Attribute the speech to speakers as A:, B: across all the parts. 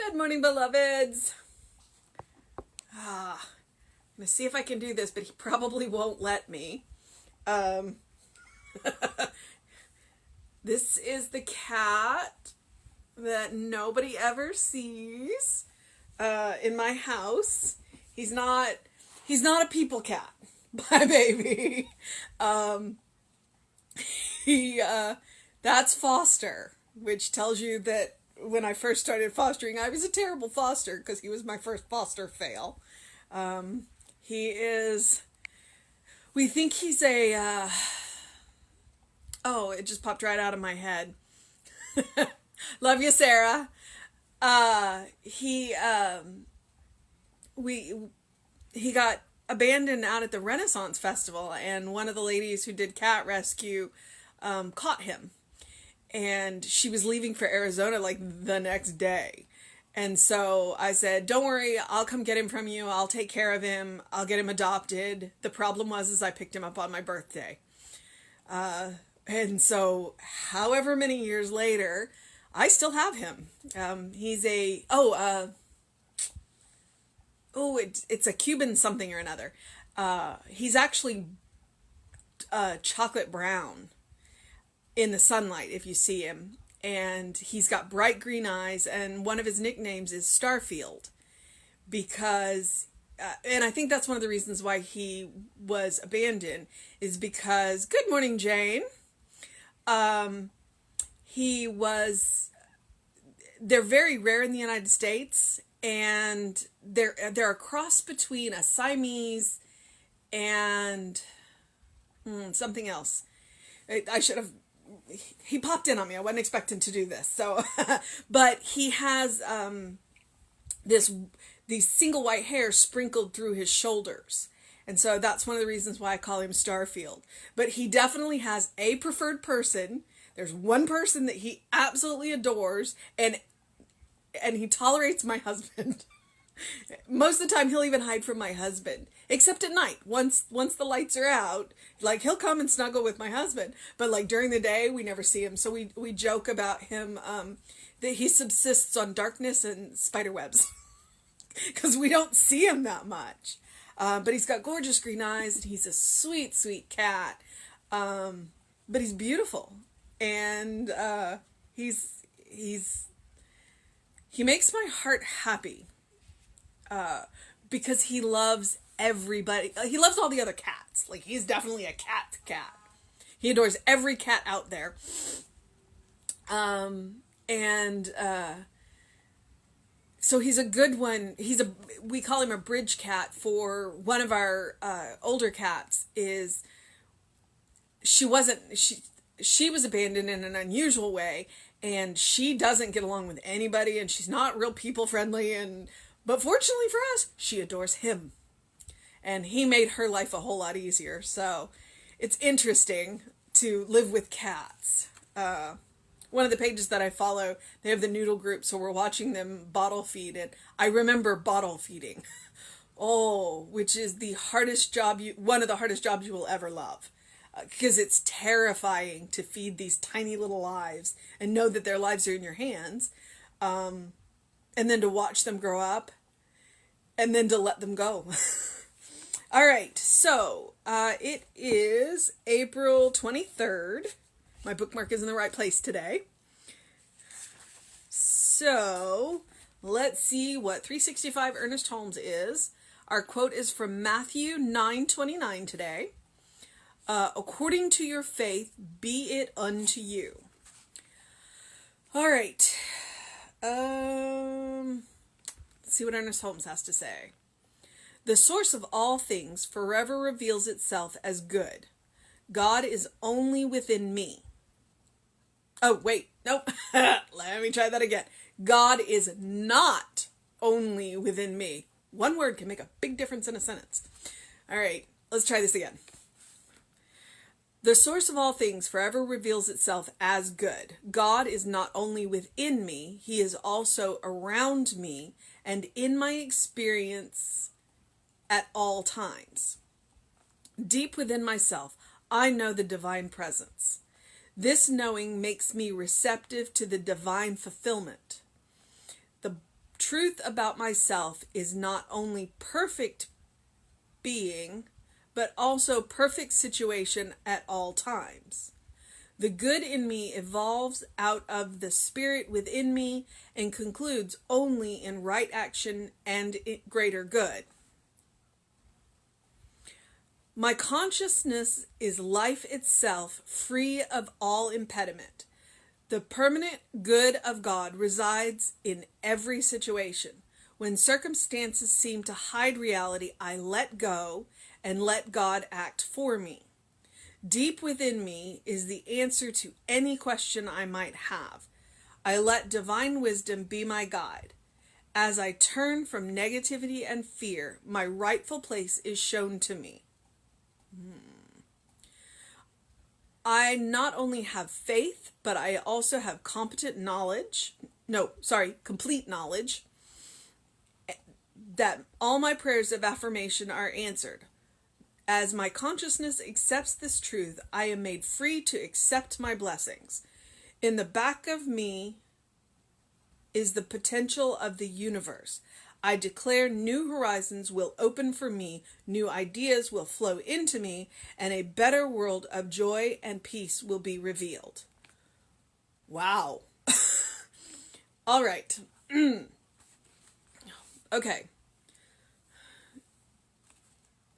A: Good morning, beloveds. I'm going to see if I can do this, but he probably won't let me. This is the cat that nobody ever sees in my house. He's not a people cat, my baby. That's Foster, which tells you that when I first started fostering, I was a terrible foster because he was my first foster fail. We think he's it just popped right out of my head. Love you, Sarah. He got abandoned out at the Renaissance Festival, and one of the ladies who did cat rescue caught him. And she was leaving for Arizona like the next day. And so I said, don't worry, I'll come get him from you. I'll take care of him. I'll get him adopted. The problem was I picked him up on my birthday. And so however many years later, I still have him. It's a Cuban something or another. He's actually chocolate brown in the sunlight if you see him, and he's got bright green eyes, and one of his nicknames is Starfield because and I think that's one of the reasons why he was abandoned is because good morning, Jane. They're very rare in the United States, and they're a cross between a Siamese and something else. I should have. He popped in on me. I wasn't expecting to do this. So, but he has these single white hairs sprinkled through his shoulders. And so that's one of the reasons why I call him Starfield. But he definitely has a preferred person. There's one person that he absolutely adores, and he tolerates my husband. Most of the time he'll even hide from my husband, except at night. Once the lights are out, like he'll come and snuggle with my husband, but like during the day we never see him. So we joke about him that he subsists on darkness and spider webs because we don't see him that much. But he's got gorgeous green eyes, and he's a sweet, sweet cat. But he's beautiful, and he makes my heart happy. Because he loves everybody. He loves all the other cats. Like, he's definitely a cat. He adores every cat out there. So he's a good one. We call him a bridge cat for one of our older cats. She was abandoned in an unusual way, and she doesn't get along with anybody, and she's not real people friendly, but fortunately for us, she adores him. And he made her life a whole lot easier. So it's interesting to live with cats. One of the pages that I follow, they have the noodle group, so we're watching them bottle feed. And I remember bottle feeding. Which is one of the hardest jobs you will ever love. Because it's terrifying to feed these tiny little lives and know that their lives are in your hands. And then to watch them grow up, and then to let them go. All right, so it is April 23rd. My bookmark is in the right place today. So let's see what 365 Ernest Holmes is. Our quote is from Matthew 9:29 today. According to your faith, be it unto you. All right. Let's see what Ernest Holmes has to say. The source of all things forever reveals itself as good. God is only within me. Oh, wait, nope. Let me try that again. God is not only within me. One word can make a big difference in a sentence. All right, let's try this again. The source of all things forever reveals itself as good. God is not only within me, he is also around me and in my experience at all times. Deep within myself, I know the divine presence. This knowing makes me receptive to the divine fulfillment. truth about myself is not only perfect being, but also perfect situation at all times. The good in me evolves out of the spirit within me and concludes only in right action and greater good. My consciousness is life itself, free of all impediment. The permanent good of God resides in every situation. When circumstances seem to hide reality, I let go and let God act for me. Deep within me is the answer to any question I might have. I let divine wisdom be my guide. As I turn from negativity and fear, my rightful place is shown to me. I not only have faith, but I also have complete knowledge that all my prayers of affirmation are answered. As my consciousness accepts this truth, I am made free to accept my blessings. In the back of me is the potential of the universe. I declare new horizons will open for me, new ideas will flow into me, and a better world of joy and peace will be revealed. Wow. All right. Okay.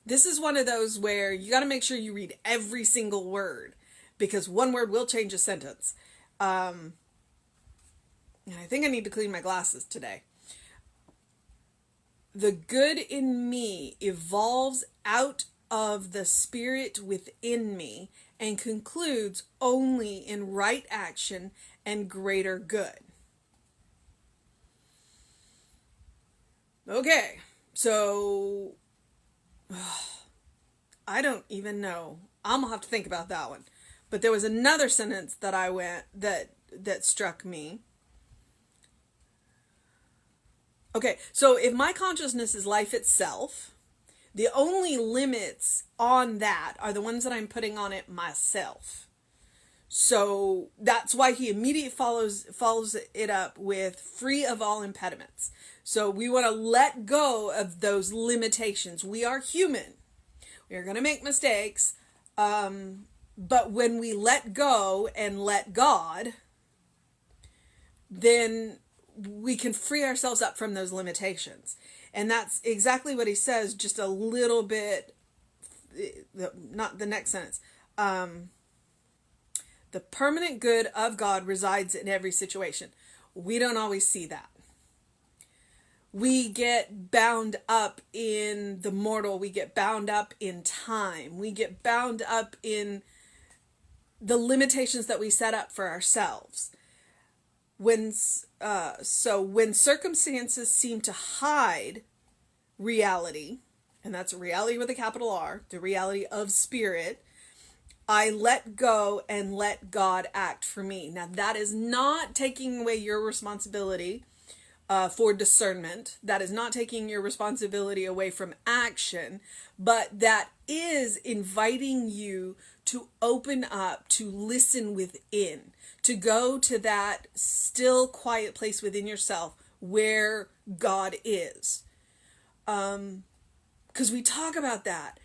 A: This is one of those where you got to make sure you read every single word, because one word will change a sentence. And I think I need to clean my glasses today. The good in me evolves out of the spirit within me and concludes only in right action and greater good. Okay, so I don't even know. I'm gonna have to think about that one. But there was another sentence that struck me. Okay, so if my consciousness is life itself, the only limits on that are the ones that I'm putting on it myself. So that's why he immediately follows it up with free of all impediments. So we want to let go of those limitations. We are human. We are going to make mistakes. But when we let go and let God, then we can free ourselves up from those limitations. And that's exactly what he says, just a little bit, not the next sentence. The permanent good of God resides in every situation. We don't always see that. We get bound up in the mortal. We get bound up in time. We get bound up in the limitations that we set up for ourselves. When circumstances seem to hide reality, and that's reality with a capital R, the reality of spirit, I let go and let God act for me. Now, that is not taking away your responsibility for discernment. That is not taking your responsibility away from action, but that is inviting you to open up, to listen within, to go to that still quiet place within yourself where God is. Because we talk about that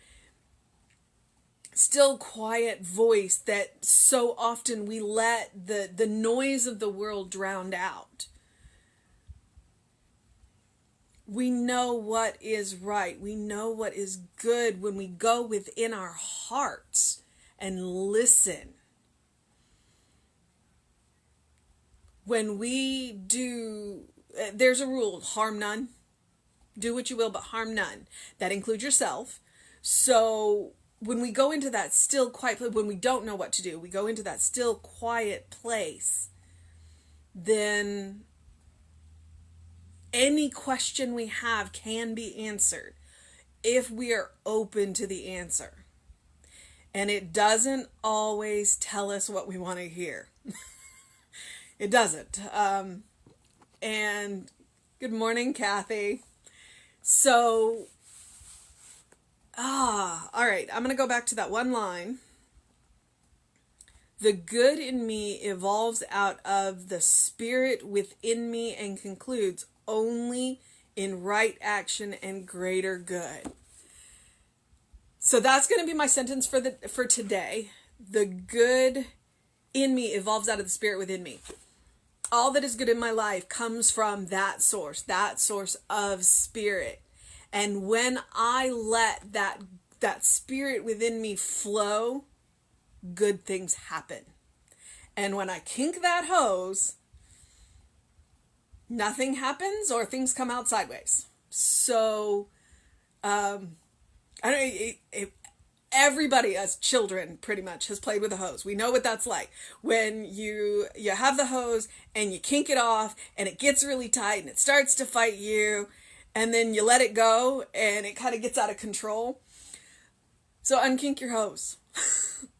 A: still quiet voice that so often we let the noise of the world drown out. We know what is right. We know what is good when we go within our hearts and listen. When we do, there's a rule, harm none. Do what you will, but harm none. That includes yourself. So when we go into that still quiet place, when we don't know what to do, we go into that still quiet place, then any question we have can be answered if we are open to the answer. And it doesn't always tell us what we want to hear. It doesn't. And good morning, Kathy. So, all right, I'm going to go back to that one line. The good in me evolves out of the spirit within me and concludes only in right action and greater good. So that's going to be my sentence for today. The good in me evolves out of the spirit within me. All that is good in my life comes from that source of spirit. And when I let that spirit within me flow, good things happen. And when I kink that hose, nothing happens or things come out sideways. So, I don't. Everybody as children pretty much has played with a hose. We know what that's like. When you have the hose and you kink it off and it gets really tight and it starts to fight you, and then you let it go and it kind of gets out of control. So unkink your hose.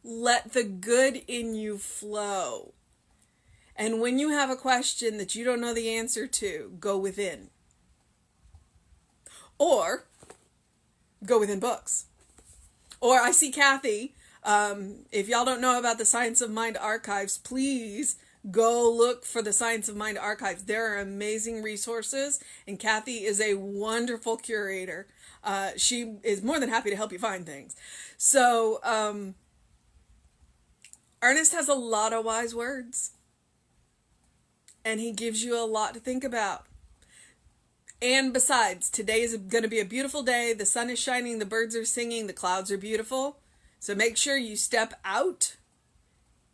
A: Let the good in you flow. And when you have a question that you don't know the answer to, go within. Or go within books. Or I see Kathy, if y'all don't know about the Science of Mind archives, please go look for the Science of Mind archives. There are amazing resources, and Kathy is a wonderful curator. She is more than happy to help you find things. So, Ernest has a lot of wise words, and he gives you a lot to think about. And besides, today is going to be a beautiful day. The sun is shining, the birds are singing, the clouds are beautiful. So make sure you step out,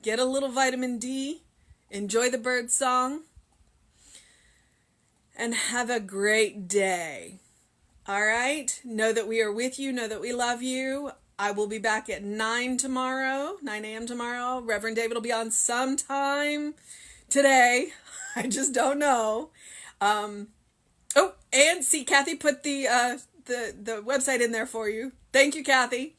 A: get a little vitamin D, enjoy the bird song, and have a great day. All right? Know that we are with you. Know that we love you. I will be back at 9 a.m. tomorrow. Reverend David will be on sometime today. I just don't know. Oh, and see, Kathy put the website in there for you. Thank you, Kathy.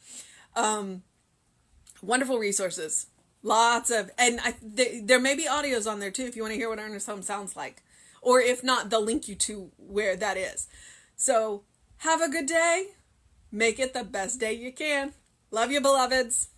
A: Wonderful resources. Lots of, and there may be audios on there too if you want to hear what Ernest Holmes sounds like. Or if not, they'll link you to where that is. So, have a good day. Make it the best day you can. Love you, beloveds.